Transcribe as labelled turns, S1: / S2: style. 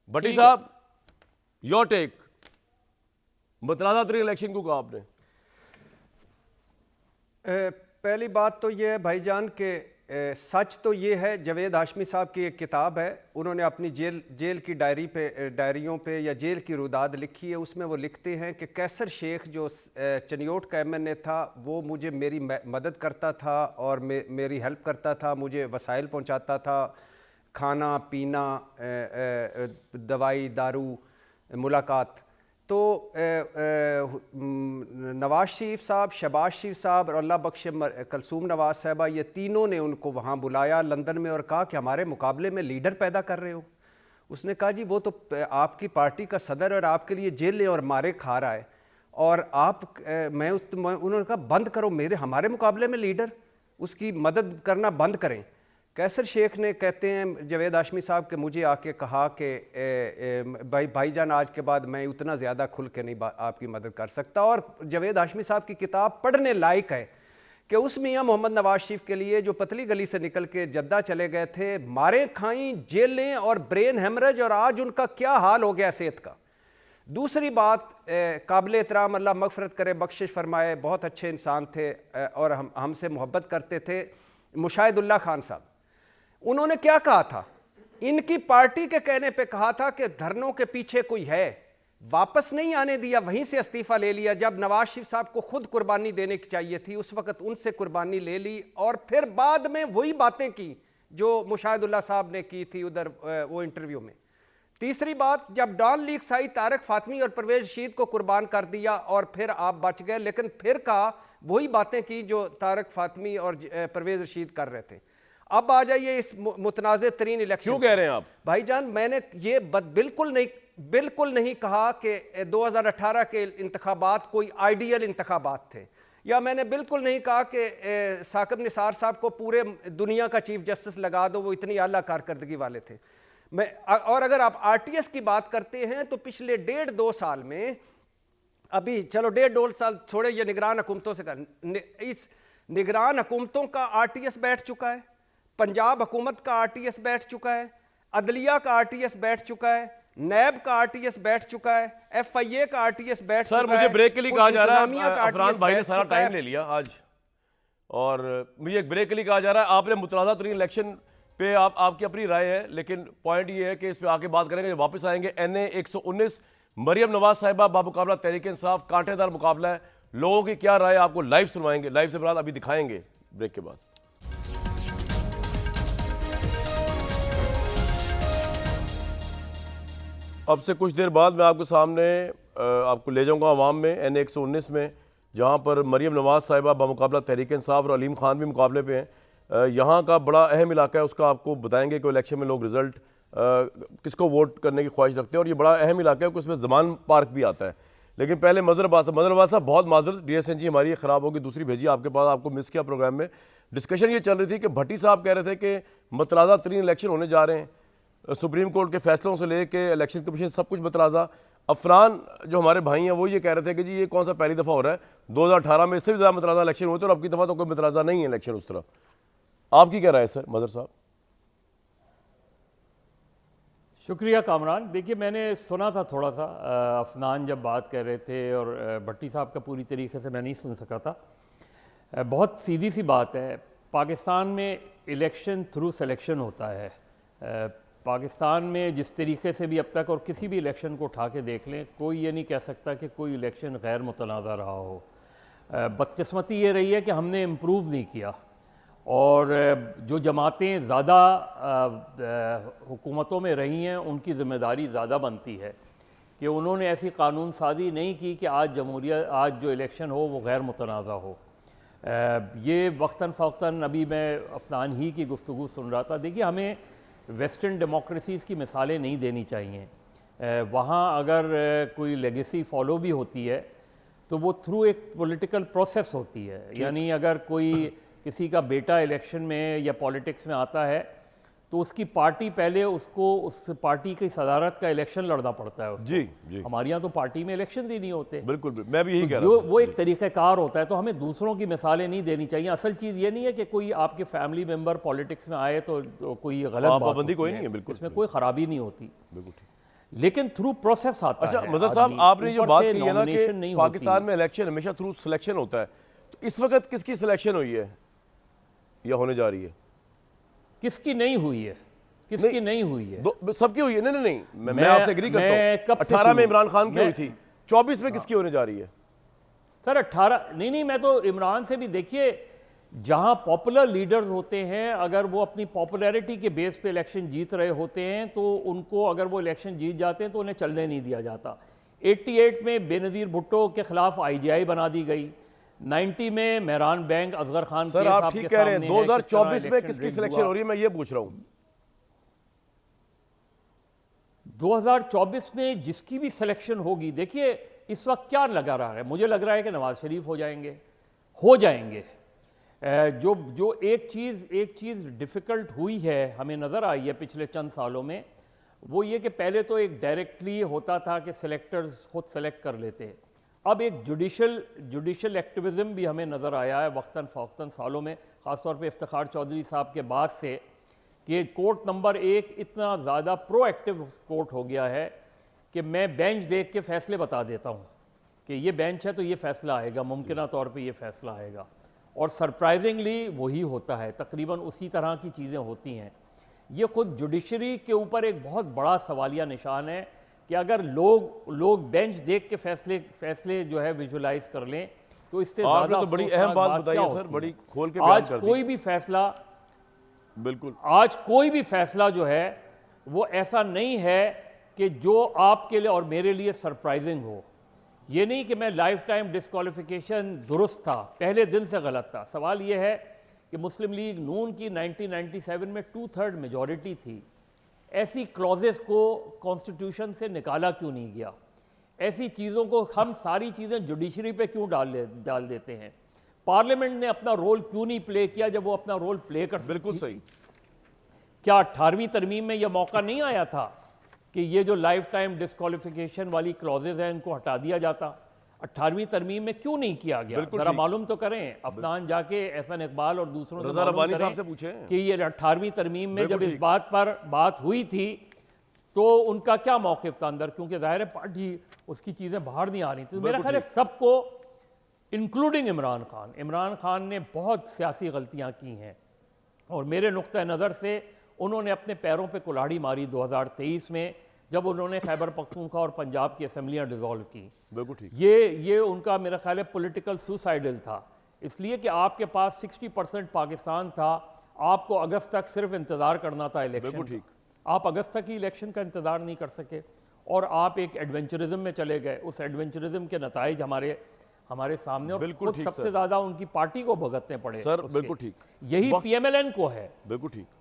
S1: भट्टी साहब, your take, मुतनाज़ा तरीन election को कहा आपने।
S2: पहली बात तो ये है भाईजान के सच तो ये है, जावेद हाशमी साहब की एक किताब है, उन्होंने अपनी जेल की डायरियों पे या जेल की रुदाद लिखी है। उसमें वो लिखते हैं कि कैसर शेख जो चनियोट का MNA था, वो मुझे मेरी मदद करता था और मेरी हेल्प करता था, मुझे वसाइल पहुंचाता था, खाना पीना, दवाई दारू, मुलाकात। तो नवाज शरीफ साहब, शहबाज शरीफ साहब और अल्लाह बख्शे कलसूम नवाज साहबा, ये तीनों ने उनको वहाँ बुलाया लंदन में और कहा कि हमारे मुकाबले में लीडर पैदा कर रहे हो। उसने कहा जी वो तो आपकी पार्टी का सदर और आपके लिए जेल और मारे खा रहा है, और आप उन्होंने कहा बंद करो, हमारे मुकाबले में लीडर, उसकी मदद करना बंद करें। कैसर शेख ने, कहते हैं जावेद हाशमी साहब, के मुझे आके कहा कि भाईजान आज के बाद मैं उतना ज़्यादा खुल के नहीं आपकी मदद कर सकता। और जावेद हाशमी साहब की किताब पढ़ने लायक है कि उस मियाँ मोहम्मद नवाज शरीफ के लिए जो पतली गली से निकल के जद्दा चले गए थे, मारे खाई, जेलें और ब्रेन हेमरेज, और आज उनका क्या हाल हो गया सेहत का। दूसरी बात, काबिल एहतराम, अल्लाह मगफरत करे, बख्शिश फरमाए, बहुत अच्छे इंसान थे और हमसे मोहब्बत करते थे, मुशाहिदुल्लाह खान साहब। उन्होंने क्या कहा था, इनकी पार्टी के कहने पे कहा था कि धरनों के पीछे कोई है, वापस नहीं आने दिया, वहीं से इस्तीफा ले लिया। जब नवाज शरीफ साहब को खुद कुर्बानी देने की चाहिए थी, उस वक्त उनसे कुर्बानी ले ली, और फिर बाद में वही बातें की जो मुशाहिदुल्लाह साहब ने की थी उधर वो इंटरव्यू में। तीसरी बात, जब डॉन लीक्स आई, तारक फातमी और परवेज रशीद को कुर्बान कर दिया और फिर आप बच गए, लेकिन फिर कहा वही बातें की जो तारक फातमी और परवेज रशीद कर रहे थे। अब आ जाइए इस मुतनाज़े तरीन इलेक्शन।
S1: क्यों कह रहे हैं आप
S2: भाईजान? मैंने ये बिल्कुल नहीं कहा कि 2018 के इंतखाबात कोई आइडियल इंतखाबात थे, या मैंने बिल्कुल नहीं कहा कि साकिब निसार साहब को पूरे दुनिया का चीफ जस्टिस लगा दो, वो इतनी आला कारकर्दगी वाले थे। और अगर आप RTS की बात करते हैं तो पिछले 1.5-2 साल में, अभी चलो 1.5-2 साल छोड़े, ये निगरान हुकूमतों से इस निगरान हुकूमतों का RTS बैठ चुका है, पंजाब हुकूमत का RTS बैठ चुका है, अदलिया का RTS बैठ चुका है, नैब का RTS बैठ चुका है, FIA का RTS बैठ चुका है।
S1: सर, मुझे ब्रेक के लिए कहा जा रहा है, अफरान भाई ने सारा टाइम ले लिया आज, और मुझे एक ब्रेक के लिए कहा जा रहा है। आपने मुतनाज़ा तरीन इलेक्शन पे आपकी अपनी राय है, लेकिन पॉइंट ये है कि इस पे आके बात करेंगे जब वापस आएंगे। NA 119, मरियम नवाज साहिबा बामुकाबला तहरीक इंसाफ, कांटेदार मुकाबला है। लोगों की क्या राय आपको लाइव सुनवाएंगे, लाइव से बाद अभी दिखाएंगे ब्रेक के बाद। अब से कुछ देर बाद मैं आपके सामने आपको ले जाऊंगा अवाम में, NA 119 में, जहां पर मरियम नवाज साहिबा बामुकाबला तहरीक इंसाफ और अलीम खान भी मुकाबले पे हैं। यहाँ का बड़ा अहम इलाका है, उसका आपको बताएंगे कि इलेक्शन में लोग रिजल्ट किसको वोट करने की ख्वाहिश रखते हैं, और ये बड़ा अहम इलाका है, उसमें जमान पार्क भी आता है। लेकिन पहले मजहर अब्बास साहब, बहुत माजरत, DSNG हमारी ख़राब होगी, दूसरी भेजी आपके पास, आपको मिस किया प्रोग्राम में। डिस्कशन ये चल रही थी कि भट्टी साहब कह रहे थे कि मुतनाज़ा तरीन इलेक्शन होने जा रहे हैं, सुप्रीम कोर्ट के फैसलों से लेके इलेक्शन कमीशन सब कुछ मुतनाज़ा। अफरान जो हमारे भाई हैं वो ये कह रहे थे कि जी ये कौन सा पहली दफ़ा हो रहा है, 2018 में इससे भी ज़्यादा मुतनाज़ा इलेक्शन हुए थे और अब की दफ़ा तो कोई मुतनाज़ा नहीं है इलेक्शन उस तरह। आपकी क्या राय है सर, मदर साहब?
S3: शुक्रिया कामरान। देखिए, मैंने सुना था थोड़ा सा, अफनान जब बात कर रहे थे, और भट्टी साहब का पूरी तरीके से मैं नहीं सुन सका था। बहुत सीधी सी बात है, पाकिस्तान में इलेक्शन थ्रू सिलेक्शन होता है। पाकिस्तान में जिस तरीके से भी अब तक, और किसी भी इलेक्शन को उठा के देख लें, कोई ये नहीं कह सकता कि कोई इलेक्शन गैर मुतनाज़ा रहा हो। बदकिस्मती ये रही है कि हमने इम्प्रूव नहीं किया, और जो जमातें ज़्यादा हुकूमतों में रही हैं उनकी ज़िम्मेदारी ज़्यादा बनती है कि उन्होंने ऐसी कानून साज़ी नहीं की कि आज जो इलेक्शन हो वो गैर मुतनाज़ा हो। ये वक्तन फ़वक्तन, अभी मैं अफनान ही की गुफ्तगू सुन रहा था। देखिए, हमें वेस्टर्न डेमोक्रेसीज़ की मिसालें नहीं देनी चाहिए। वहाँ अगर कोई लेगेसी फॉलो भी होती है तो वो थ्रू एक पॉलिटिकल प्रोसेस होती है, यानी अगर कोई किसी का बेटा इलेक्शन में या पॉलिटिक्स में आता है तो उसकी पार्टी पहले उसको उस पार्टी की सदारत का इलेक्शन लड़ना पड़ता है उसको।
S1: जी।
S3: हमारे यहाँ तो पार्टी में इलेक्शन ही नहीं होते।
S1: बिल्कुल, मैं भी यही कह
S3: तो
S1: रहा हूं।
S3: वो एक तरीक़ाकार होता है, तो हमें दूसरों की मिसालें नहीं देनी चाहिए। असल चीज़ ये नहीं है कि कोई आपके फैमिली मेम्बर पॉलिटिक्स में आए तो कोई गलत
S1: पाबंदी कोई नहीं है, बिल्कुल
S3: इसमें कोई ख़राबी नहीं होती।
S1: बिल्कुल।
S3: लेकिन थ्रू प्रोसेस आता
S1: अच्छा
S3: है।
S1: मजहर साहब,
S3: आदमी
S1: आपने जो
S3: ऊपर
S1: बात
S3: से
S1: की है ना
S3: nomination
S1: कि
S3: नहीं
S1: पाकिस्तान
S3: होती।
S1: में इलेक्शन हमेशा थ्रू सिलेक्शन होता है, तो इस वक्त किसकी सिलेक्शन हुई है या होने जा रही है?
S3: किसकी नहीं हुई है, किसकी नहीं हुई है?
S1: सबकी हुई है। नहीं नहीं नहीं, मैं
S3: मैं-
S1: आपसे एग्री करता
S3: मैं
S1: हूँ।
S3: कब से
S1: 18 में
S3: शुरू-
S1: इमरान खान की
S3: मैं-
S1: हुई थी, 24 में किसकी होने जा रही है?
S3: सर 18 नहीं, मैं तो इमरान से भी, देखिए जहां पॉपुलर लीडर्स होते हैं, अगर वो अपनी पॉपुलैरिटी के बेस पे इलेक्शन जीत रहे होते हैं तो उनको, अगर वो इलेक्शन जीत जाते हैं तो उन्हें चलने नहीं दिया जाता। 88 में बेनज़ीर भुट्टो के खिलाफ IGI बना दी गई। 90 में Mehran bank Asghar Khan
S1: sir
S3: case
S1: आप
S3: आपके
S1: ठीक कह रहे हैं,
S3: सामने है, किस तरह
S1: 2024 में
S3: इलेक्शन
S1: किसकी
S3: रिग
S1: सिलेक्शन
S3: हुआ।
S1: हो रही है, मैं ये पूछ रहा हूँ।
S3: 2024 में जिसकी भी सिलेक्शन होगी, देखिए इस वक्त क्या लगा रहा है, मुझे लग रहा है कि नवाज शरीफ हो जाएंगे। जो एक चीज़ डिफ़िकल्ट हुई है, हमें नज़र आई है पिछले चंद सालों में, वो ये कि पहले तो एक डायरेक्टली होता था कि सिलेक्टर्स खुद सेलेक्ट कर लेते, अब एक जुडिशल एक्टिविज़म भी हमें नज़र आया है वक्तन फ़ौक्तन सालों में, ख़ासतौर पे इफ्तिखार चौधरी साहब के बाद से, कि कोर्ट नंबर 1 इतना ज़्यादा प्रोएक्टिव कोर्ट हो गया है कि मैं बेंच देख के फ़ैसले बता देता हूँ कि ये बेंच है तो ये फ़ैसला आएगा, मुमकिन तौर पे ये फ़ैसला आएगा, और सरप्राइजिंगली वही होता है, तकरीबन उसी तरह की चीज़ें होती हैं। ये खुद जुडिशरी के ऊपर एक बहुत बड़ा सवालिया निशान है कि अगर लोग बेंच देख के फैसले जो है विजुलाइज कर लें तो इससे
S1: आपने
S3: ज़्यादा
S1: तो बड़ी
S3: अफसोसनाक
S1: अहम बात
S3: बात
S1: बताई
S3: क्या
S1: है सर,
S3: होती
S1: बड़ी
S3: है।
S1: खोल के बयान
S3: आज
S1: कर दी।
S3: कोई भी फैसला
S1: बिल्कुल,
S3: आज कोई भी फैसला जो है वो ऐसा नहीं है कि जो आपके लिए और मेरे लिए सरप्राइजिंग हो। ये नहीं कि मैं लाइफ टाइम डिस्क्वालिफिकेशन दुरुस्त था, पहले दिन से गलत था। सवाल ये है कि मुस्लिम लीग नून की 1997 में 2/3 मेजॉरिटी थी, ऐसी क्लॉजेस को कॉन्स्टिट्यूशन से निकाला क्यों नहीं गया? ऐसी चीज़ों को हम सारी चीज़ें जुडिशरी पे क्यों डाल देते हैं? पार्लियामेंट ने अपना रोल क्यों नहीं प्ले किया जब वो अपना रोल प्ले कर सकती?
S1: बिल्कुल सही।
S3: क्या 18वीं तरमीम में यह मौका नहीं आया था कि ये जो लाइफ टाइम डिस्क्वालिफिकेशन वाली क्लॉजेज हैं इनको हटा दिया जाता? 18वीं तरमीम में क्यों नहीं किया गया?
S1: बिल्कुल
S3: जरा
S1: ठीक।
S3: मालूम तो करें, अफनान जाके एहसन इकबाल और दूसरों से
S1: रज़ा
S3: मालूम
S1: रब्बानी
S3: करें
S1: साहब से पूछें
S3: कि ये 18वीं तरमीम में
S1: बिल्कुल
S3: जब इस
S1: ठीक।
S3: बात पर बात हुई थी तो उनका क्या मौक़िफ़ था अंदर, क्योंकि ज़ाहिर है पार्टी उसकी चीज़ें बाहर नहीं आ रही थी। तो मेरा
S1: बिल्कुल
S3: ख्याल है सबको इंक्लूडिंग इमरान खान ने बहुत सियासी गलतियां की हैं और मेरे नुक्ता नज़र से उन्होंने अपने पैरों पे कुल्हाड़ी मारी 2023 में जब उन्होंने खैबर पख्तूनख्वा और पंजाब की असम्बलियाँ डिज़ोल्व की।
S1: बिल्कुल ठीक।
S3: ये उनका मेरा ख्याल है पॉलिटिकल सुसाइडल था, इसलिए कि आपके पास 60% पाकिस्तान था, आपको अगस्त तक सिर्फ इंतज़ार करना था इलेक्शन।
S1: बिल्कुल ठीक।
S3: आप अगस्त तक ही इलेक्शन का इंतज़ार नहीं कर सके और आप एक एडवेंचरिज्म में चले गए। उस एडवेंचरिज्म के नताइज हमारे सामने, और
S1: बिल्कुल
S3: खुद
S1: ठीक
S3: सबसे
S1: सर।
S3: ज़्यादा उनकी पार्टी को भुगतने पड़े
S1: सर
S3: उसके।
S1: बिल्कुल ठीक।
S3: यही
S1: वक्त-
S3: PMLN को है।
S1: बिल्कुल ठीक।